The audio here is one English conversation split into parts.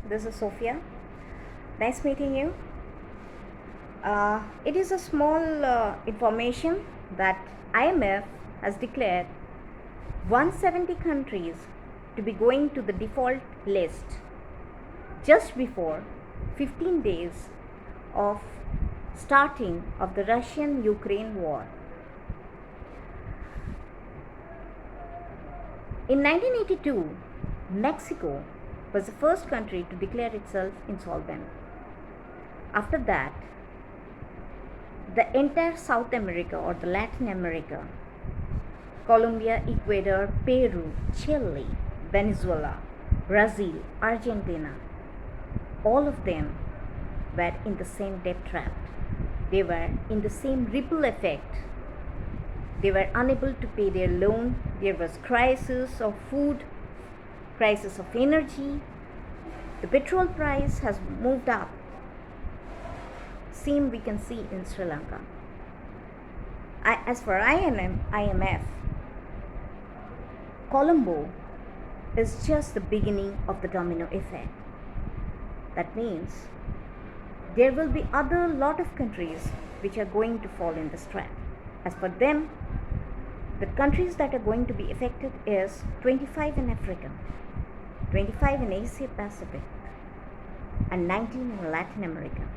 This is Sophia. Nice meeting you. It is a small information that IMF has declared 170 countries to be going to the default list just before 15 days of starting of the Russian-Ukraine war. In 1982, Mexico was the first country to declare itself insolvent. After that, the entire South America or the Latin America, Colombia, Ecuador, Peru, Chile, Venezuela, Brazil, Argentina, all of them were in the same debt trap. They were in the same ripple effect. They were unable to pay their loan. There was crisis of food, crisis of energy. The petrol price has moved up. Same we can see in Sri Lanka. As for IMF, Colombo is just the beginning of the domino effect. That means there will be other lot of countries which are going to fall in this trap. As for them, the countries that are going to be affected is 25 in Africa, 25 in Asia Pacific, and 19 in Latin America.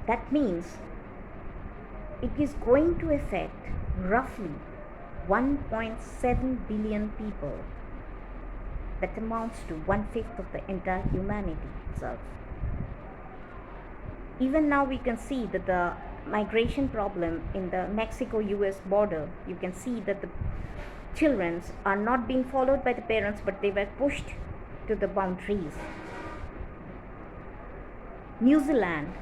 That means it is going to affect roughly 1.7 billion people. That amounts to 1/5 of the entire humanity itself. Even now we can see that the migration problem in the Mexico-US border, you can see that the children are not being followed by the parents, but they were pushed to the boundaries. New Zealand,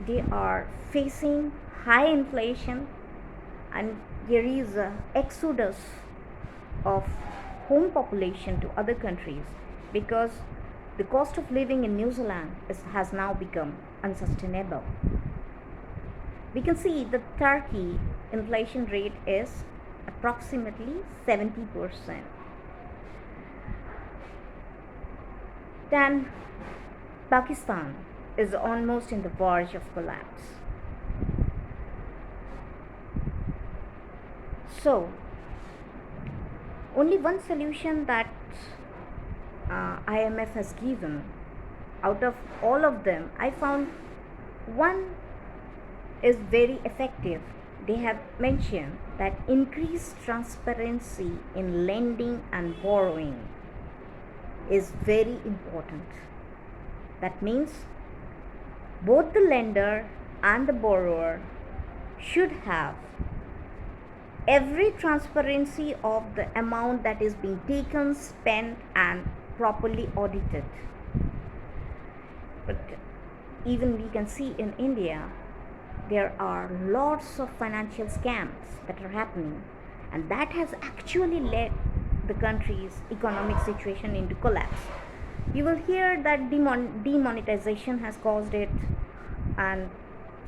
they are facing high inflation, and there is an exodus of home population to other countries because the cost of living in New Zealand has now become unsustainable. We can see that Turkey inflation rate is approximately 70%. Then Pakistan is almost in the verge of collapse. So, only one solution that IMF has given, out of all of them, I found one is very effective. They have mentioned that increased transparency in lending and borrowing is very important. That means both the lender and the borrower should have every transparency of the amount that is being taken, spent, and properly audited. But even we can see in India, there are lots of financial scams that are happening, and that has actually led the country's economic situation into collapse. You will hear that demonetization has caused it, and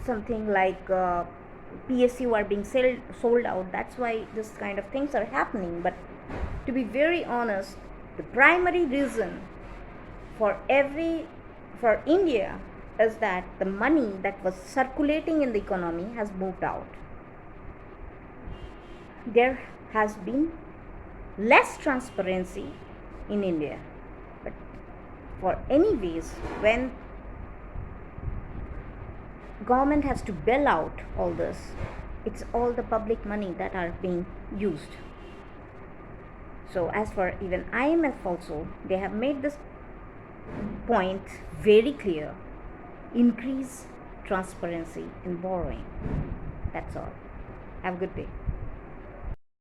something like PSU are being sold out. That's why this kind of things are happening. But to be very honest, the primary reason for India is that the money that was circulating in the economy has moved out. There has been less transparency in India. But for anyways, when government has to bail out all this, it's all the public money that are being used. So as for even IMF also, they have made this point very clear: increase transparency in borrowing. That's all. Have a good day.